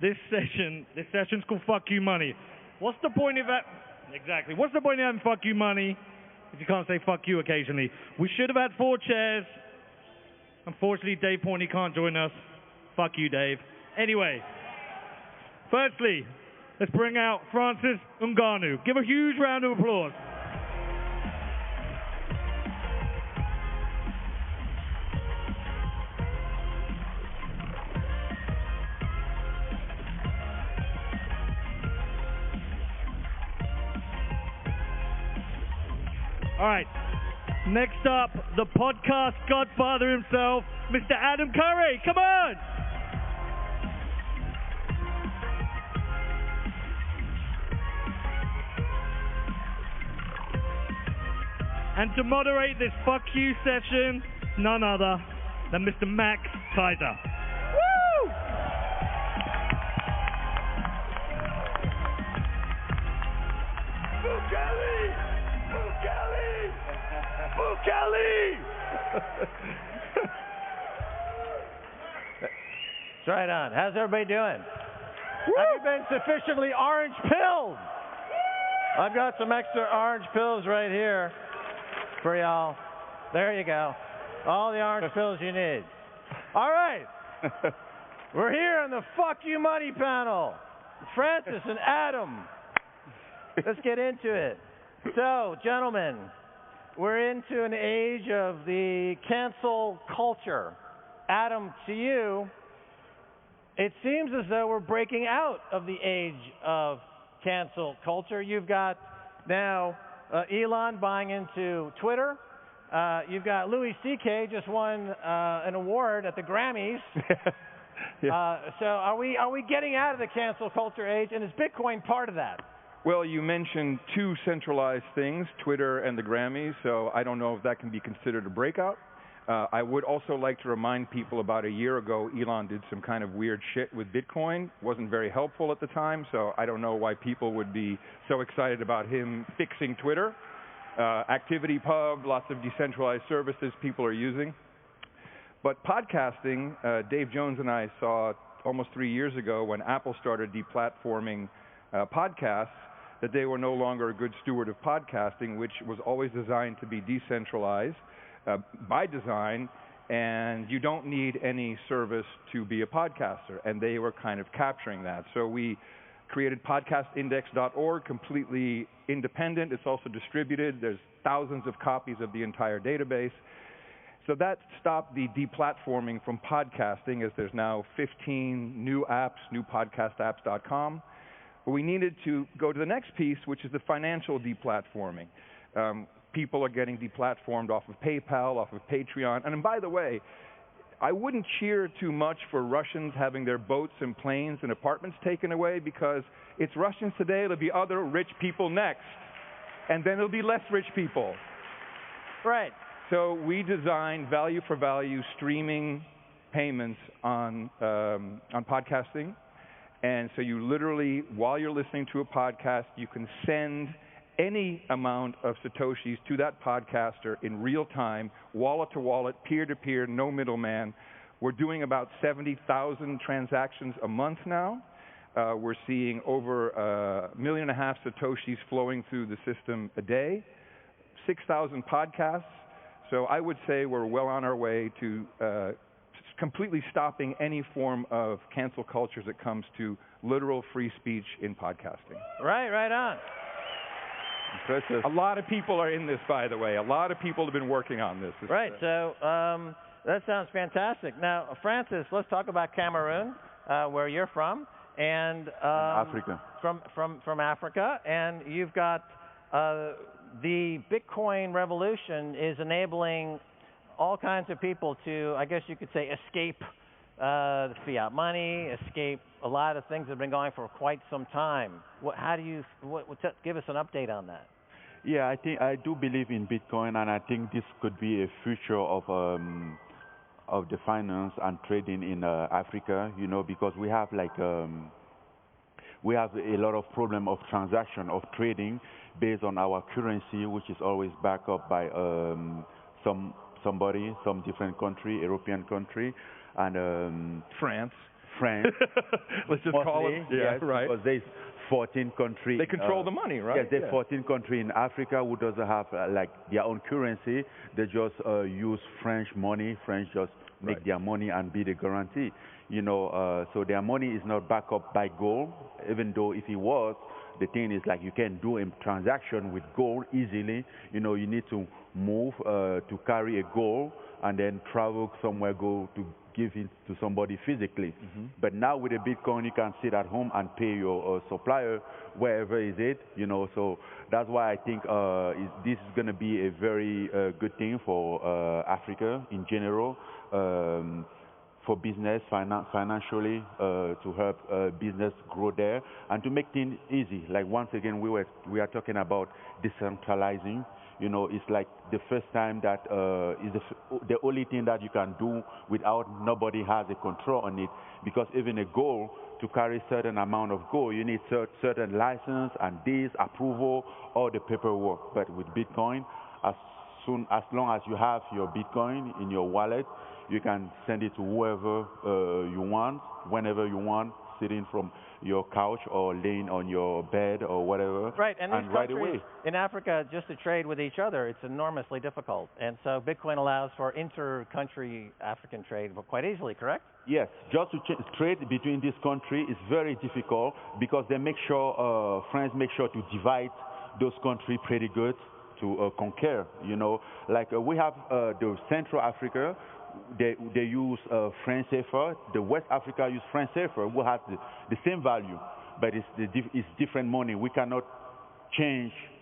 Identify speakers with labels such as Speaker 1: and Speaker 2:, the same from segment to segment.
Speaker 1: this session's called Fuck You Money. What's the point of that? Exactly. What's the point of having Fuck You Money if you can't say fuck you occasionally? We should have had 4 chairs. Unfortunately, Dave Portney can't join us. Fuck you, Dave. Anyway, firstly, let's bring out Francis Ngannou. Give a huge round of applause. All right. Next up, the podcast godfather himself, Mr. Adam Curry. Come on. And to moderate this fuck you session, none other than Mr. Max Keiser. Woo!
Speaker 2: Bukali! Bukali! Bukali!
Speaker 3: That's right on. How's everybody doing? Woo! Have you been sufficiently orange pilled? I've got some extra orange pills right here for y'all. There you go. All the orange pills you need. All right. We're here on the Fuck You Money panel. Francis and Adam. Let's get into it. So, gentlemen, we're into an age of the cancel culture. Adam, to you, it seems as though we're breaking out of the age of cancel culture. You've got now Elon buying into Twitter. You've got Louis C.K. just won an award at the Grammys.
Speaker 4: Yeah.
Speaker 3: So are we getting out of the cancel culture age, and is Bitcoin part of that?
Speaker 4: Well, you mentioned 2 centralized things, Twitter and the Grammys, so I don't know if that can be considered a breakout. I would also like to remind people about a year ago, Elon did some kind of weird shit with Bitcoin. Wasn't very helpful at the time, so I don't know why people would be so excited about him fixing Twitter. ActivityPub, lots of decentralized services people are using. But podcasting, Dave Jones and I saw almost 3 years ago when Apple started deplatforming podcasts that they were no longer a good steward of podcasting, which was always designed to be decentralized by design, and you don't need any service to be a podcaster, and they were kind of capturing that. So we created podcastindex.org, completely independent. It's also distributed. There's thousands of copies of the entire database. So that stopped the deplatforming from podcasting, as there's now 15 new apps, newpodcastapps.com. But we needed to go to the next piece, which is the financial deplatforming. People are getting deplatformed off of PayPal, off of Patreon. And by the way, I wouldn't cheer too much for Russians having their boats and planes and apartments taken away, because it's Russians today, there'll be other rich people next. And then there'll be less rich people.
Speaker 3: Right.
Speaker 4: So we designed value for value streaming payments on podcasting. And so you literally, while you're listening to a podcast, you can send any amount of Satoshis to that podcaster in real time, wallet to wallet, peer to peer, no middleman. We're doing about 70,000 transactions a month now. We're seeing over 1.5 million Satoshis flowing through the system a day, 6,000 podcasts. So I would say we're well on our way to completely stopping any form of cancel culture as it comes to literal free speech in podcasting.
Speaker 3: Right on.
Speaker 4: Impressive. A lot of people are in this, by the way. A lot of people have been working on this.
Speaker 3: Right, so that sounds fantastic. Now, Francis, let's talk about Cameroon, where you're from. And
Speaker 5: Africa.
Speaker 3: From Africa. And you've got the Bitcoin revolution is enabling all kinds of people to, I guess you could say, escape the fiat money, escape a lot of things that have been going for quite some time. Give us an update on that.
Speaker 5: Yeah, I do believe in Bitcoin, and I think this could be a future of the finance and trading in Africa. You know, because we have we have a lot of problem of transaction of trading based on our currency, which is always backed up by somebody, some different country, European country, and
Speaker 4: France.
Speaker 5: France.
Speaker 4: Let's just call it.
Speaker 5: Mostly,
Speaker 4: Yeah,
Speaker 5: yes,
Speaker 4: right.
Speaker 5: Because there's 14 countries.
Speaker 4: They control the money, right?
Speaker 5: Yes, there's 14 countries in Africa who doesn't have like their own currency. They just use French money. French just make their money and be the guarantee. You know, so their money is not backed up by gold, even though if it was, the thing is like you can do a transaction with gold easily. You know, you need to move to carry a gold and then travel somewhere, go to give it to somebody physically. But now with a Bitcoin, you can sit at home and pay your supplier wherever is it. You know, so that's why I think this is going to be a very good thing for Africa in general. For business, financially, to help business grow there and to make things easy. Like once again, we are talking about decentralizing. You know, it's like the first time that is the only thing that you can do without nobody has a control on it. Because even a goal to carry certain amount of gold, you need certain license and this approval, all the paperwork. But with Bitcoin, as long as you have your Bitcoin in your wallet, you can send it to whoever you want, whenever you want, sitting from your couch or laying on your bed or whatever.
Speaker 3: Right, and these
Speaker 5: right
Speaker 3: countries
Speaker 5: away.
Speaker 3: in Africa, just to trade with each other, it's enormously difficult. And so Bitcoin allows for inter-country African trade quite easily, correct?
Speaker 5: Yes, just to trade between these countries is very difficult because they make sure, France make sure to divide those countries pretty good to conquer, you know. Like we have the Central Africa, they use French CFA. The West Africa use French CFA, who has the same value, but it's different money. We cannot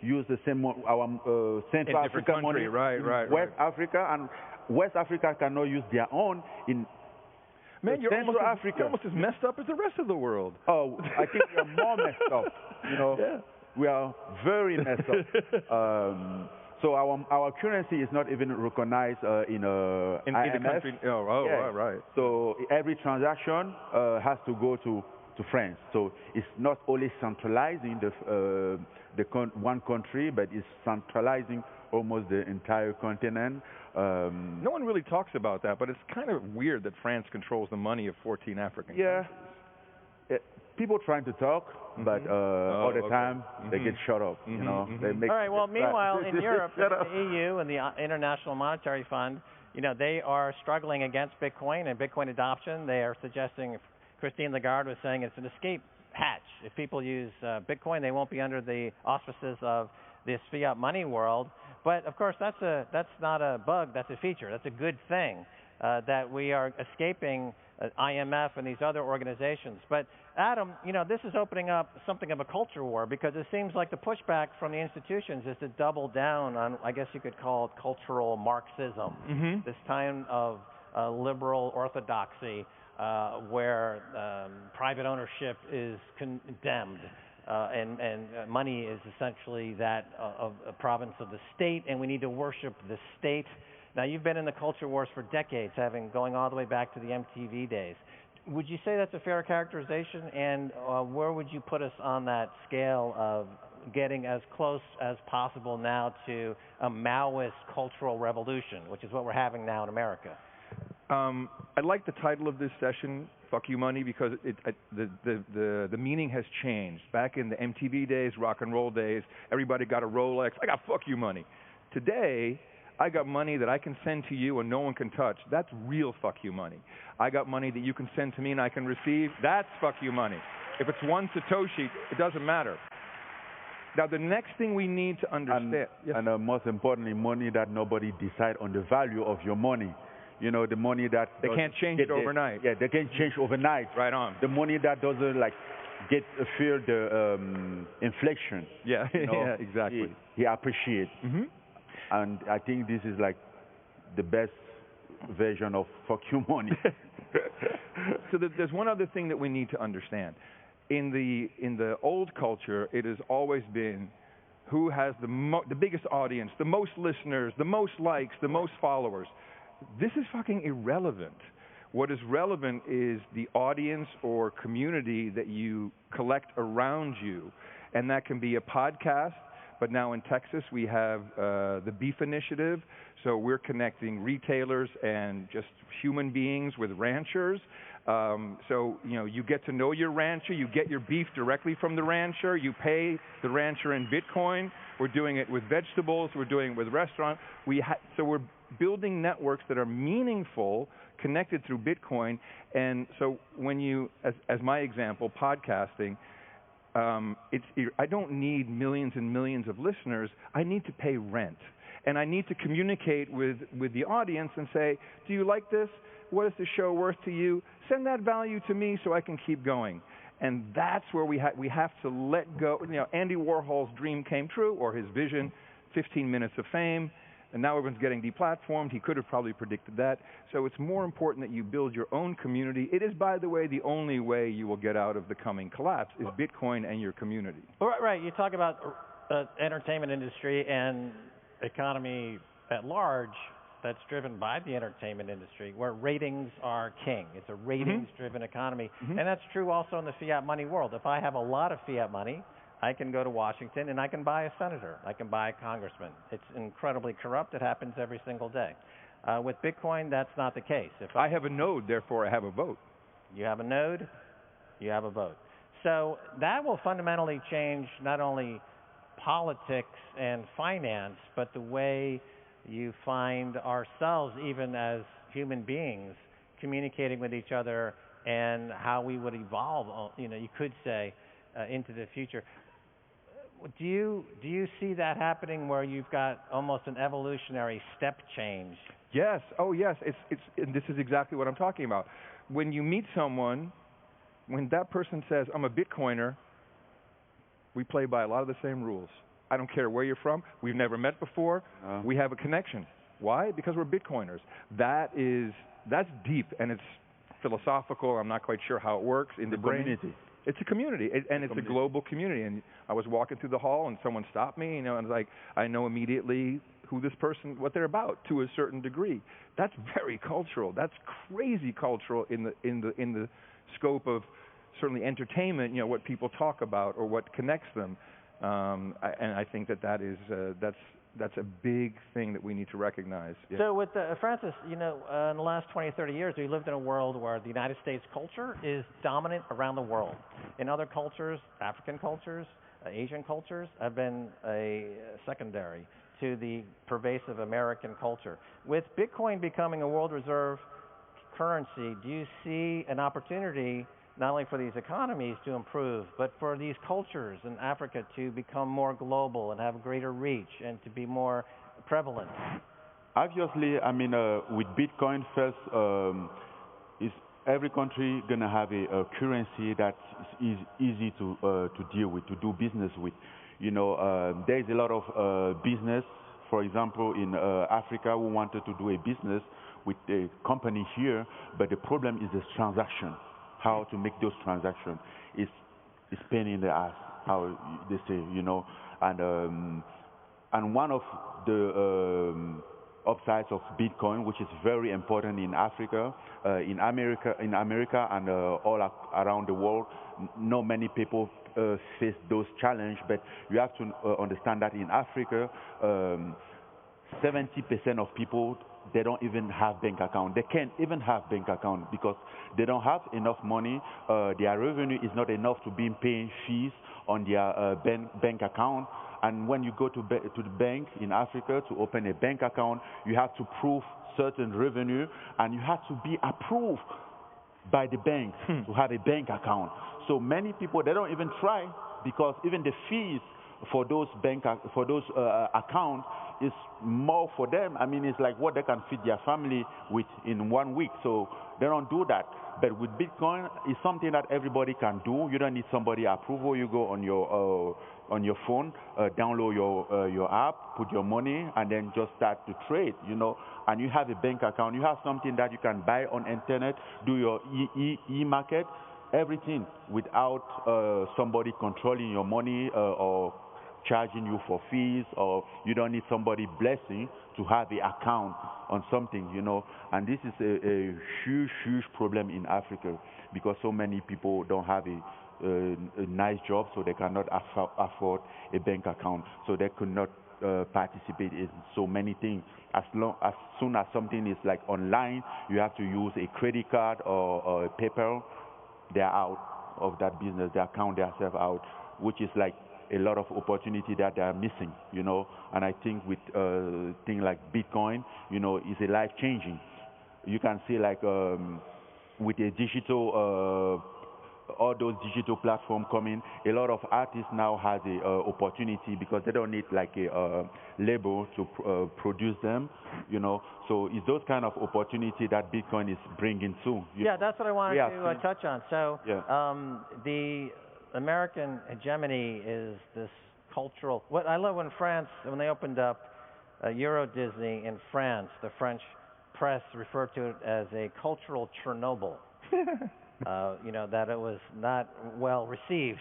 Speaker 5: use the same our Central Africa money.
Speaker 4: Right.
Speaker 5: West Africa, and West Africa cannot use their own in.
Speaker 4: Man, you're
Speaker 5: Central Africa.
Speaker 4: You're almost as messed up as the rest of the world.
Speaker 5: Oh, I think we are more messed up. You know,
Speaker 4: yeah.
Speaker 5: We are very messed up. So our currency is not even recognized in IMF.
Speaker 4: the country.
Speaker 5: Yeah.
Speaker 4: Right.
Speaker 5: So every transaction has to go to France. So it's not only centralizing one country, but it's centralizing almost the entire continent.
Speaker 4: No one really talks about that, but it's kind of weird that France controls the money of 14 African countries.
Speaker 5: People trying to talk, but all the time they get shut up. You know, they make.
Speaker 3: All right. Well, meanwhile, in Europe, the EU and the International Monetary Fund, you know, they are struggling against Bitcoin and Bitcoin adoption. They are suggesting, Christine Lagarde was saying, it's an escape hatch. If people use Bitcoin, they won't be under the auspices of this fiat money world. But of course, that's not a bug. That's a feature. That's a good thing that we are escaping IMF and these other organizations. But Adam, you know, this is opening up something of a culture war because it seems like the pushback from the institutions is to double down on, I guess you could call it cultural Marxism, this kind of liberal orthodoxy where private ownership is condemned and money is essentially that of a province of the state, and we need to worship the state. Now, you've been in the culture wars for decades, going all the way back to the MTV days. Would you say that's a fair characterization? And where would you put us on that scale of getting as close as possible now to a Maoist cultural revolution, which is what we're having now in America?
Speaker 4: I like the title of this session, Fuck You Money, because the meaning has changed. Back in the MTV days, rock and roll days, everybody got a Rolex. I got fuck you money. Today, I got money that I can send to you and no one can touch. That's real fuck you money. I got money that you can send to me and I can receive. That's fuck you money. If it's one Satoshi, it doesn't matter. Now, the next thing we need to understand...
Speaker 5: And most importantly, money that nobody decide on the value of your money. You know, the money that...
Speaker 4: They can't change it overnight.
Speaker 5: Yeah, they can't change overnight.
Speaker 4: Right on.
Speaker 5: The money that doesn't, like, feel the inflation.
Speaker 4: Yeah,
Speaker 5: you know,
Speaker 4: yeah, exactly.
Speaker 5: He appreciates. And I think this is like the best version of fuck you money.
Speaker 4: So there's one other thing that we need to understand. In the old culture, it has always been who has the biggest audience, the most listeners, the most likes, the most followers. This is fucking irrelevant. What is relevant is the audience or community that you collect around you. And that can be a podcast. But now in Texas, we have the Beef Initiative. So we're connecting retailers and just human beings with ranchers. So, you get to know your rancher, you get your beef directly from the rancher, you pay the rancher in Bitcoin. We're doing it with vegetables, we're doing it with restaurants. So we're building networks that are meaningful, connected through Bitcoin. And so when you, as my example, podcasting, I don't need millions and millions of listeners. I need to pay rent. And I need to communicate with the audience and say, do you like this? What is the show worth to you? Send that value to me so I can keep going. And that's where we have to let go. Andy Warhol's dream came true, or his vision, 15 minutes of fame, and now everyone's getting deplatformed. He could have probably predicted that. So it's more important that you build your own community. It is, by the way, the only way you will get out of the coming collapse is Bitcoin and your community.
Speaker 3: Right. You talk about entertainment industry and economy at large. That's driven by the entertainment industry, where ratings are king. It's a ratings-driven economy. And that's true also in the fiat money world. If I have a lot of fiat money, I can go to Washington and I can buy a senator. I can buy a congressman. It's incredibly corrupt. It happens every single day. With Bitcoin, that's not the case. If
Speaker 4: I have a node, therefore I have a vote.
Speaker 3: You have a node, you have a vote. So that will fundamentally change not only politics and finance, but the way you find ourselves, even as human beings, communicating with each other and how we would evolve, you could say, into the future. Do you see that happening where you've got almost an evolutionary step change?
Speaker 4: Yes. Oh, yes. And this is exactly what I'm talking about. When you meet someone, when that person says, I'm a Bitcoiner, we play by a lot of the same rules. I don't care where you're from. We've never met before. We have a connection. Why? Because we're Bitcoiners. That's deep, and it's philosophical. I'm not quite sure how it works in the brain.
Speaker 5: Community.
Speaker 4: It's a community, and it's a global community. And I was walking through the hall, and someone stopped me, and it's like, I know immediately who this person, what they're about, to a certain degree. That's very cultural. That's crazy cultural in the scope of certainly entertainment. What people talk about or what connects them. And I think that's a big thing that we need to recognize. Yeah.
Speaker 3: So with Francis, in the last 20 or 30 years, we lived in a world where the United States culture is dominant around the world. In other cultures, African cultures, Asian cultures, have been secondary to the pervasive American culture. With Bitcoin becoming a world reserve currency, do you see an opportunity not only for these economies to improve, but for these cultures in Africa to become more global and have greater reach and to be more prevalent?
Speaker 5: Obviously, with Bitcoin first, is every country going to have a currency that is easy to deal with, to do business with. There is a lot of business, for example, in Africa, who wanted to do a business with a company here, but the problem is the transaction. How to make those transactions is pain in the ass, how they say, and one of the upsides of Bitcoin, which is very important in Africa, in America, and all around the world. Not many people face those challenges, but you have to understand that in Africa, 70% of people, they don't even have bank account. They can't even have bank account because they don't have enough money. Their revenue is not enough to be paying fees on their bank account. And when you go to the bank in Africa to open a bank account, you have to prove certain revenue, and you have to be approved by the bank to have a bank account. So many people, they don't even try because even the fees for those accounts is more for them. It's like what they can feed their family with in 1 week. So they don't do that. But with Bitcoin, it's something that everybody can do. You don't need somebody approval. You go on your phone, download your app, put your money, and then just start to trade. And you have a bank account. You have something that you can buy on internet, do your e-market, everything without somebody controlling your money or charging you for fees, or you don't need somebody blessing to have an account on something, And this is a huge problem in Africa because so many people don't have a nice job, so they cannot afford a bank account. So they could not participate in so many things. As soon as something is like online, you have to use a credit card or a PayPal. They're out of that business. They count themselves out, which is like a lot of opportunity that they are missing, you know. And I think with things like Bitcoin, you know, it's a life changing. You can see like with a digital all those digital platforms coming, a lot of artists now have the opportunity because they don't need like a label to produce them, you know. So it's those kind of opportunity that Bitcoin is bringing too.
Speaker 3: Yeah, that's what I wanted to touch on. So the American hegemony is this cultural. What I love when France, when they opened up Euro Disney in France, the French press referred to it as a cultural Chernobyl. You know, that it was not well received.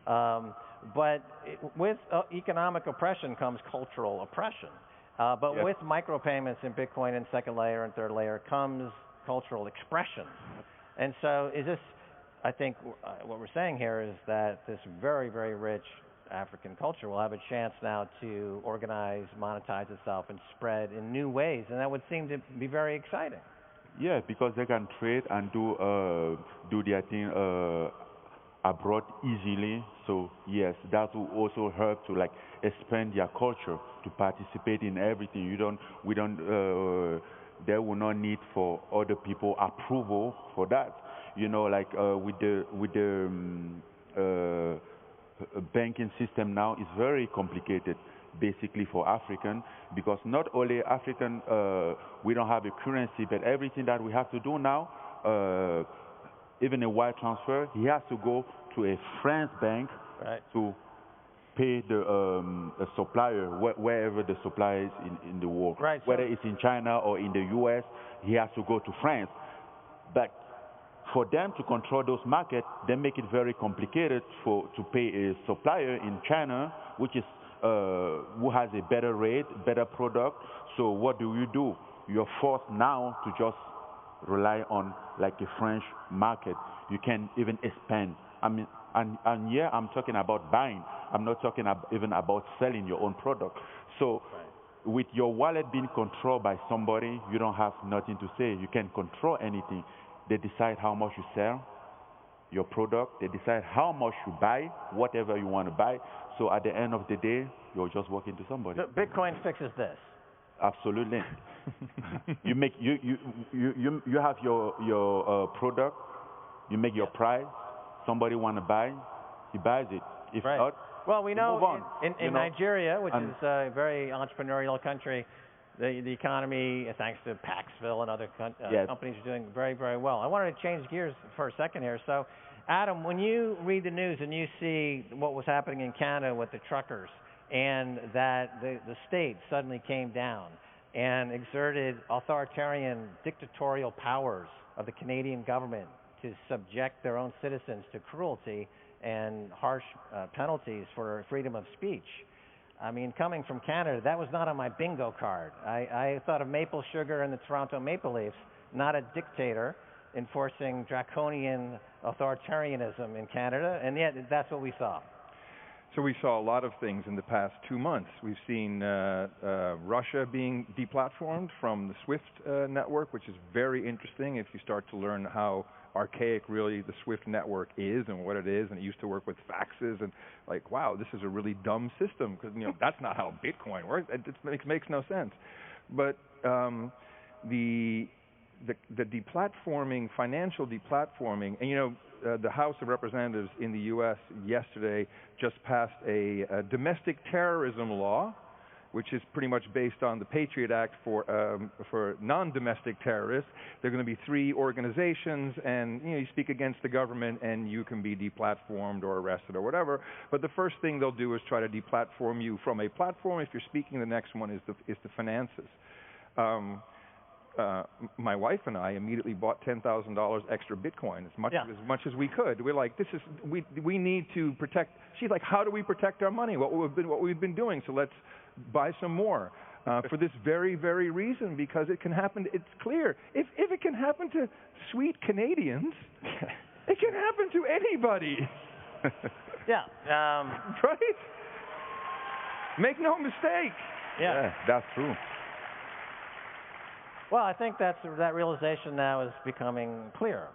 Speaker 3: But with economic oppression comes cultural oppression. But with micropayments in Bitcoin and second layer and third layer comes cultural expression. And so is this, I think what we're saying here is that this very, very rich African culture will have a chance now to organize, monetize itself, and spread in new ways. And that would seem to be very exciting.
Speaker 5: Yeah, because they can trade and do their thing abroad easily. So yes, that will also help to like expand their culture, to participate in everything. There will not need for other people approval for that. You know, like with the banking system now, it's very complicated. Basically for African, because not only African, we don't have a currency, but everything that we have to do now, even a wire transfer, he has to go to a French bank to pay the supplier, wherever the supplier is in the world.
Speaker 3: Right,
Speaker 5: whether it's in China or in the U.S., he has to go to France. But for them to control those markets, they make it very complicated to pay a supplier in China, which is who has a better rate, better product. So what do? You're forced now to just rely on like a French market. You can't even expand. I mean, and yeah, I'm talking about buying. I'm not talking even about selling your own product. So with your wallet being controlled by somebody, you don't have nothing to say. You can control anything. They decide how much you sell your product. They decide how much you buy, whatever you want to buy. So at the end of the day, you're just working to somebody.
Speaker 3: So Bitcoin fixes this.
Speaker 5: Absolutely. You have your product. You make your price. Somebody want to buy, he buys it. If not,
Speaker 3: well, we know in
Speaker 5: Nigeria,
Speaker 3: which is a very entrepreneurial country, the economy, thanks to Paxville and other companies, are doing very, very well. I wanted to change gears for a second here. So, Adam, when you read the news and you see what was happening in Canada with the truckers, and that the state suddenly came down and exerted authoritarian dictatorial powers of the Canadian government to subject their own citizens to cruelty and harsh penalties for freedom of speech. I mean, coming from Canada, that was not on my bingo card. I thought of maple sugar and the Toronto Maple Leafs, not a dictator enforcing draconian authoritarianism in Canada, and yet that's what we saw.
Speaker 4: So we saw a lot of things in the past 2 months. We've seen Russia being deplatformed from the SWIFT network, which is very interesting if you start to learn how archaic really the SWIFT network is and what it is, and it used to work with faxes, and like, wow, this is a really dumb system, because that's not how Bitcoin works. It makes no sense. But the deplatforming, financial deplatforming, and the House of Representatives in the U.S. yesterday just passed a domestic terrorism law, which is pretty much based on the Patriot Act for non-domestic terrorists. There are going to be 3 organizations, and you speak against the government, and you can be deplatformed or arrested or whatever. But the first thing they'll do is try to deplatform you from a platform. If you're speaking, the next one is the finances. My wife and I immediately bought $10,000 extra Bitcoin, as much as we could. We're like, we need to protect. She's like, how do we protect our money? What we've been doing. So let's buy some more for this very, very reason, because it can happen. It's clear if it can happen to sweet Canadians, it can happen to anybody.
Speaker 3: Yeah.
Speaker 4: Right. Make no mistake.
Speaker 3: Yeah.
Speaker 5: That's true.
Speaker 3: Well, I think that realization now is becoming clear.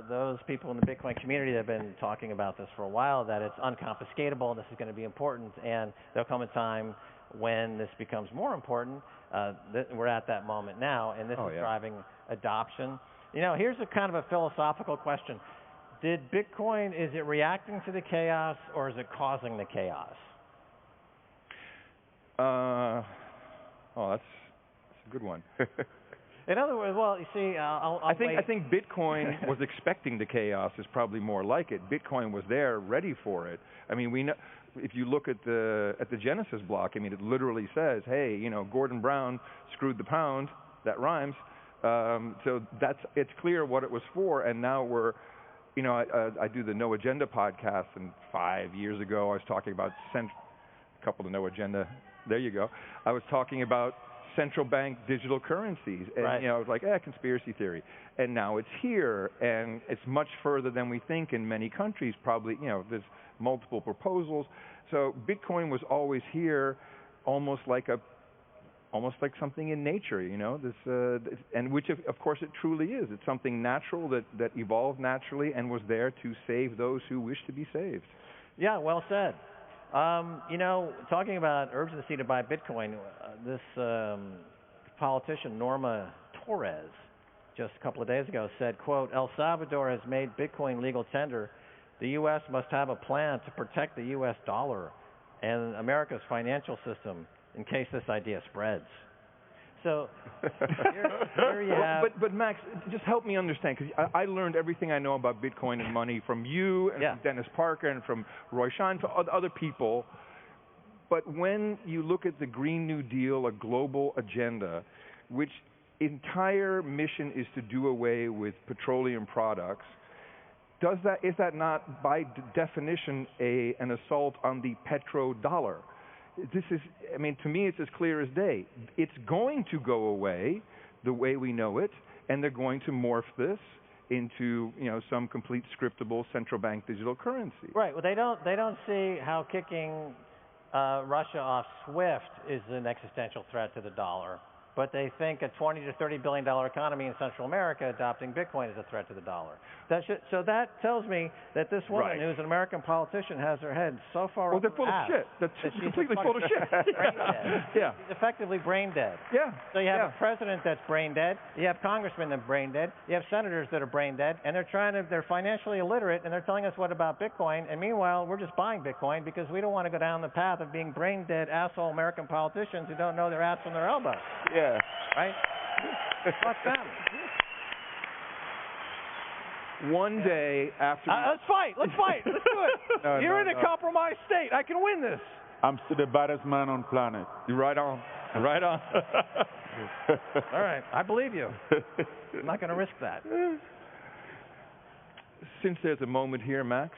Speaker 3: Those people in the Bitcoin community that have been talking about this for a while, that it's unconfiscatable, and this is going to be important, and there'll come a time when this becomes more important. We're at that moment now, and this is driving adoption. You know, here's a kind of a philosophical question. Is it reacting to the chaos, or is it causing the chaos?
Speaker 4: That's a good one.
Speaker 3: In other words, well, you see, I
Speaker 4: think Bitcoin was expecting the chaos is probably more like it. Bitcoin was there, ready for it. I mean, we know, if you look at the Genesis block, I mean, it literally says, hey, you know, Gordon Brown screwed the pound. That rhymes. So it's clear what it was for, and now we're, you know, I do the No Agenda podcast, and 5 years ago I was talking about a couple of No Agenda. There you go. I was talking about central bank digital currencies, and you know, it was like conspiracy theory, and now it's here, and it's much further than we think in many countries. Probably, you know, there's multiple proposals. So Bitcoin was always here, almost like something in nature, you know. And which of course it truly is. It's something natural that evolved naturally and was there to save those who wish to be saved.
Speaker 3: Yeah, well said. You know, talking about urgency to buy Bitcoin, this politician, Norma Torres, just a couple of days ago said, quote, El Salvador has made Bitcoin legal tender. The U.S. must have a plan to protect the U.S. dollar and America's financial system in case this idea spreads. So here you have...
Speaker 4: But Max, just help me understand, because I learned everything I know about Bitcoin and money from you and from Dennis Parker and from Roy Schein, from other people. But when you look at the Green New Deal, a global agenda, which entire mission is to do away with petroleum products, is that not by definition an assault on the petrodollar? This is, I mean, to me, it's as clear as day. It's going to go away the way we know it, and they're going to morph this into, you know, some complete scriptable central bank digital currency.
Speaker 3: Right. Well, they don't see how kicking Russia off SWIFT is an existential threat to the dollar, but they think a $20 to $30 billion economy in Central America adopting Bitcoin is a threat to the dollar. So that tells me that this woman, who's an American politician, has her head so far
Speaker 4: they're full of shit. That's completely full of shit.
Speaker 3: Brain dead.
Speaker 4: Yeah.
Speaker 3: She's effectively brain dead.
Speaker 4: Yeah.
Speaker 3: So you have a president that's brain dead. You have congressmen that are brain dead. You have senators that are brain dead, and they're financially illiterate, and they're telling us what about Bitcoin. And meanwhile, we're just buying Bitcoin because we don't want to go down the path of being brain dead asshole American politicians who don't know their ass from their elbow.
Speaker 5: Yeah.
Speaker 3: Right? What's that?
Speaker 4: One day after...
Speaker 3: Let's fight. Let's do it. You're in a compromised state. I can win this.
Speaker 5: I'm still the baddest man on planet.
Speaker 4: Right on. Right on.
Speaker 3: All right. I believe you. I'm not going to risk that.
Speaker 4: Since there's a moment here, Max,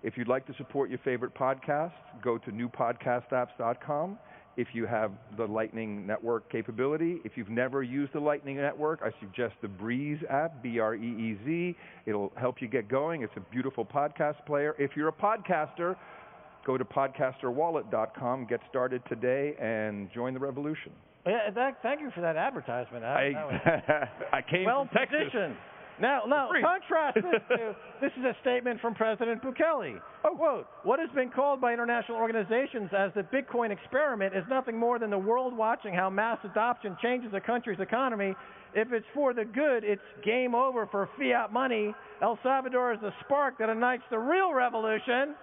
Speaker 4: if you'd like to support your favorite podcast, go to newpodcastapps.com. If you have the Lightning Network capability, if you've never used the Lightning Network, I suggest the Breeze app, BREEZ. It'll help you get going. It's a beautiful podcast player. If you're a podcaster, go to podcasterwallet.com, get started today, and join the revolution.
Speaker 3: Yeah, thank you for that advertisement.
Speaker 4: I came from Texas.
Speaker 3: Well-positioned. Now, contrast this to, this is a statement from President Bukele. Quote, what has been called by international organizations as the Bitcoin experiment is nothing more than the world watching how mass adoption changes a country's economy. If it's for the good, it's game over for fiat money. El Salvador is the spark that ignites the real revolution.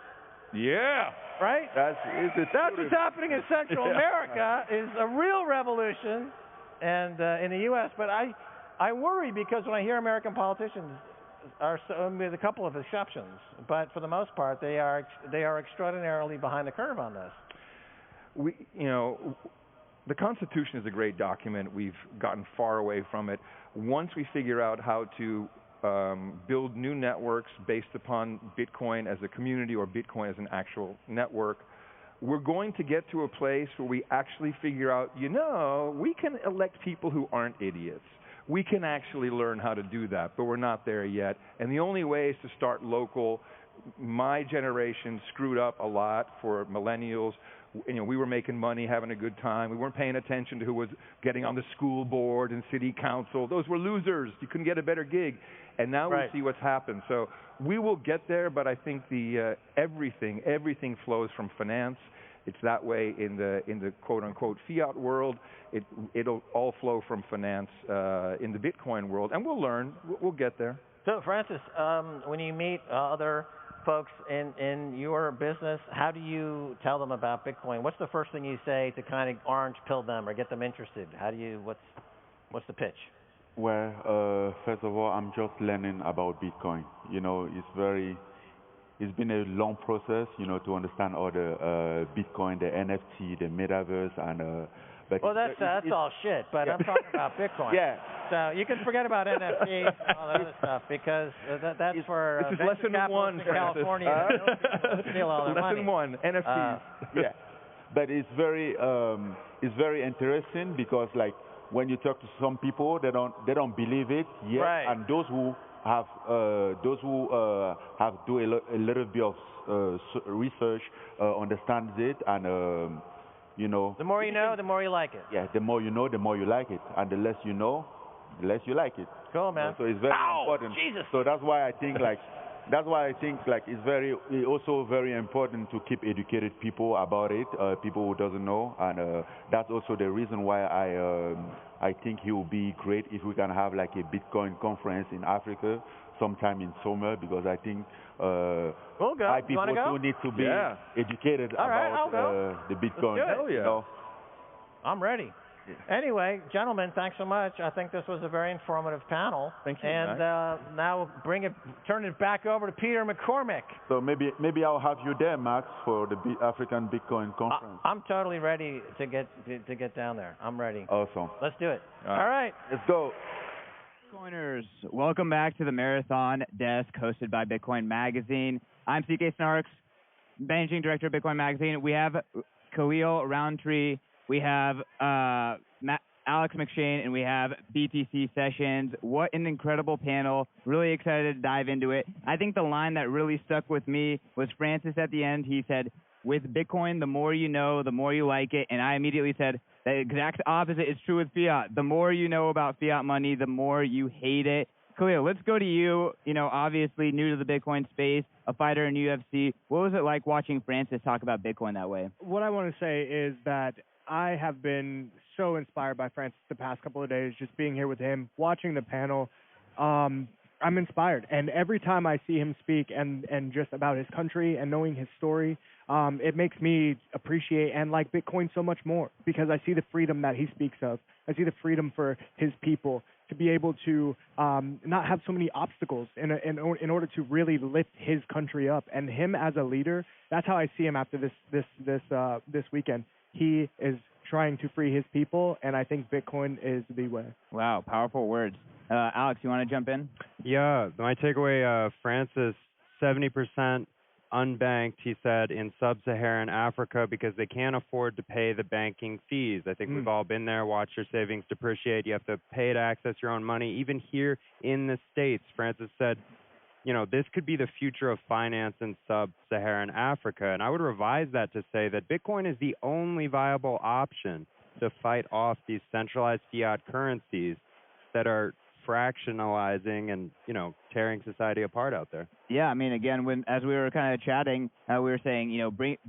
Speaker 4: Yeah.
Speaker 3: Right? That's what's happening in Central America is a real revolution and in the U.S. But I worry because when I hear American politicians, with a couple of exceptions, but for the most part, they are extraordinarily behind the curve on this.
Speaker 4: The Constitution is a great document. We've gotten far away from it. Once we figure out how to build new networks based upon Bitcoin as a community or Bitcoin as an actual network, we're going to get to a place where we actually figure out, we can elect people who aren't idiots. We can actually learn how to do that, but we're not there yet. And the only way is to start local. My generation screwed up a lot for millennials. we were making money, having a good time. We weren't paying attention to who was getting on the school board and city council. Those were losers. You couldn't get a better gig. And now we see what's happened. So we will get there, but I think everything flows from finance. It's that way in the quote-unquote fiat world. It'll all flow from finance in the Bitcoin world, and we'll learn. We'll get there.
Speaker 3: So, Francis, when you meet other folks in your business, how do you tell them about Bitcoin? What's the first thing you say to kind of orange pill them or get them interested? What's the pitch?
Speaker 5: Well, first of all, I'm just learning about Bitcoin. It's been a long process, to understand all the Bitcoin, the NFT, the metaverse, and
Speaker 3: well, that's all shit. But I'm talking about Bitcoin.
Speaker 5: Yeah.
Speaker 3: So you can forget about NFTs and all that other stuff because that's for
Speaker 4: this is lesson one,
Speaker 3: in California. Steal all their
Speaker 4: lesson
Speaker 3: money.
Speaker 4: one, NFTs.
Speaker 5: Yeah, but it's very interesting because when you talk to some people, they don't believe it yet, and those who have do a little bit of research understands it, and
Speaker 3: the more you know, the more you like it.
Speaker 5: Yeah, the more you know, the more you like it, and the less you know, the less you like it.
Speaker 3: Cool, man.
Speaker 5: So it's very important.
Speaker 3: Jesus.
Speaker 5: So that's why I think it's also very important to keep educated people about it, people who doesn't know, and that's also the reason why I think it will be great if we can have a Bitcoin conference in Africa sometime in summer, because I think
Speaker 3: we'll go.
Speaker 5: people also need to be educated about the Bitcoin.
Speaker 3: Hell
Speaker 4: yeah.
Speaker 3: I'm ready. Yeah. Anyway, gentlemen, thanks so much. I think this was a very informative panel.
Speaker 4: Thank you.
Speaker 3: And now turn it back over to Peter McCormick.
Speaker 5: So maybe I'll have you there, Max, for the African Bitcoin conference.
Speaker 3: I'm totally ready to get down there. I'm ready.
Speaker 5: Awesome.
Speaker 3: Let's do it. All right.
Speaker 5: Let's go.
Speaker 6: Bitcoiners, welcome back to the Marathon Desk hosted by Bitcoin Magazine. I'm CK Snarks, Managing Director of Bitcoin Magazine. We have Khalil Roundtree, we have Alex McShane, and we have BTC Sessions. What an incredible panel. Really excited to dive into it. I think the line that really stuck with me was Francis at the end. He said, with Bitcoin, the more you know, the more you like it. And I immediately said, the exact opposite is true with fiat. The more you know about fiat money, the more you hate it. Khalil, let's go to you. Obviously new to the Bitcoin space, a fighter in UFC. What was it like watching Francis talk about Bitcoin that way?
Speaker 7: What I want to say is that I have been so inspired by Francis the past couple of days, just being here with him, watching the panel. I'm inspired. And every time I see him speak and just about his country and knowing his story, it makes me appreciate and like Bitcoin so much more, because I see the freedom that he speaks of. I see the freedom for his people to be able to not have so many obstacles in order to really lift his country up. And him as a leader, that's how I see him after this weekend. He is trying to free his people, and I think Bitcoin is the way.
Speaker 6: Wow, powerful words. Alex, you want to jump in?
Speaker 8: Yeah, my takeaway, Francis, 70% unbanked, he said, in sub-Saharan Africa because they can't afford to pay the banking fees. I think we've all been there, watched your savings depreciate. You have to pay to access your own money. Even here in the States, Francis said, this could be the future of finance in sub-Saharan Africa. And I would revise that to say that Bitcoin is the only viable option to fight off these centralized fiat currencies that are fractionalizing and, tearing society apart out there.
Speaker 6: Yeah, I mean, again, as we were kind of chatting, we were saying,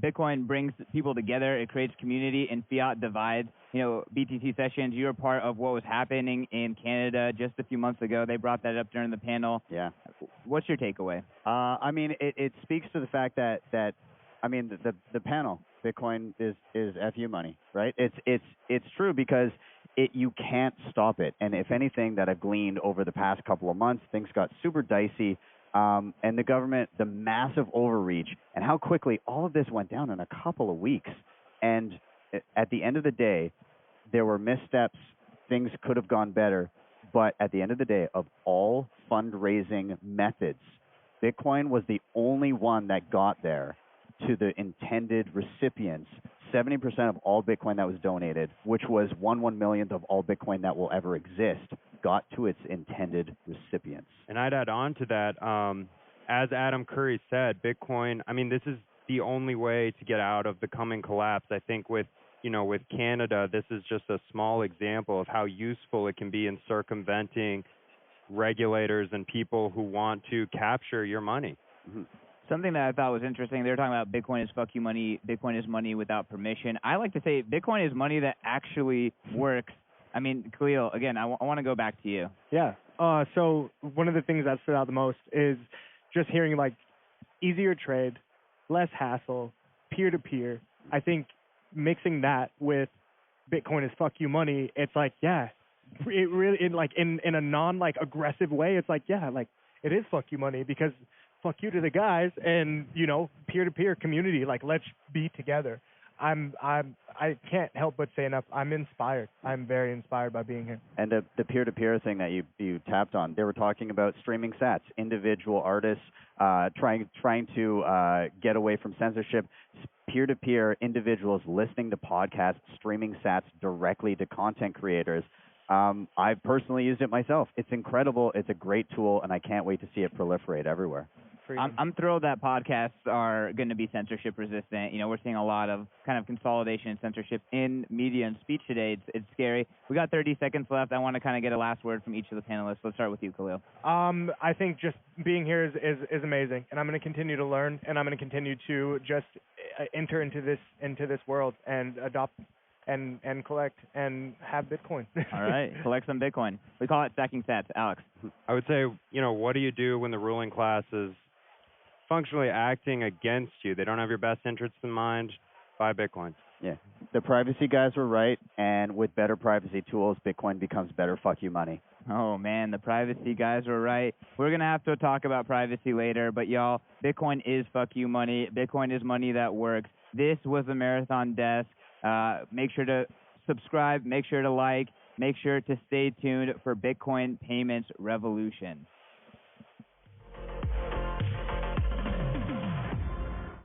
Speaker 6: Bitcoin brings people together. It creates community, and fiat divides. BTC Sessions, you were part of what was happening in Canada just a few months ago. They brought that up during the panel.
Speaker 9: Yeah.
Speaker 6: What's your takeaway?
Speaker 9: It speaks to the fact that the panel, Bitcoin is FU money, right? It's true because you can't stop it. And if anything that I've gleaned over the past couple of months, things got super dicey. And the government, the massive overreach, and how quickly all of this went down in a couple of weeks. And at the end of the day, there were missteps. Things could have gone better. But at the end of the day, of all fundraising methods, Bitcoin was the only one that got there to the intended recipients. 70% of all Bitcoin that was donated, which was 1/1,000,000th of all Bitcoin that will ever exist, got to its intended recipients.
Speaker 8: And I'd add on to that, as Adam Curry said, Bitcoin, this is the only way to get out of the coming collapse. I think with Canada, this is just a small example of how useful it can be in circumventing regulators and people who want to capture your money.
Speaker 6: Mm-hmm. Something that I thought was interesting, they were talking about Bitcoin is fuck you money, Bitcoin is money without permission. I like to say Bitcoin is money that actually works. I mean, Khalil, again, I want to go back to you.
Speaker 7: Yeah. So one of the things that stood out the most is just hearing like easier trade, less hassle, peer-to-peer. I think mixing that with Bitcoin is fuck you money, it's like, yeah, it really in a non like aggressive way, it's like, yeah, like it is fuck you money because fuck you to the guys and, you know, peer-to-peer community, like let's be together. I can't help but say enough. I'm inspired. I'm very inspired by being here.
Speaker 9: And the peer-to-peer thing that you tapped on, they were talking about streaming sats, individual artists trying to get away from censorship, peer-to-peer individuals listening to podcasts, streaming sats directly to content creators. I've personally used it myself. It's incredible. It's a great tool, and I can't wait to see it proliferate everywhere.
Speaker 6: I'm thrilled that podcasts are going to be censorship resistant. You know, we're seeing a lot of kind of consolidation and censorship in media and speech today. It's scary. We got 30 seconds left. I want to kind of get a last word from each of the panelists. Let's start with you, Khalil.
Speaker 7: I think just being here is amazing, and I'm going to continue to learn, and I'm going to continue to just enter into this world and adopt and collect and have Bitcoin.
Speaker 6: All right, collect some Bitcoin. We call it stacking sats. Alex.
Speaker 8: I would say, what do you do when the ruling class is functionally acting against you? They don't have your best interests in mind. Buy Bitcoin.
Speaker 9: Yeah. The privacy guys were right, and with better privacy tools, Bitcoin becomes better fuck you money.
Speaker 6: Oh, man, the privacy guys were right. We're going to have to talk about privacy later, but y'all, Bitcoin is fuck you money. Bitcoin is money that works. This was the Marathon Desk. Make sure to subscribe, make sure to like, make sure to stay tuned for Bitcoin Payments Revolution.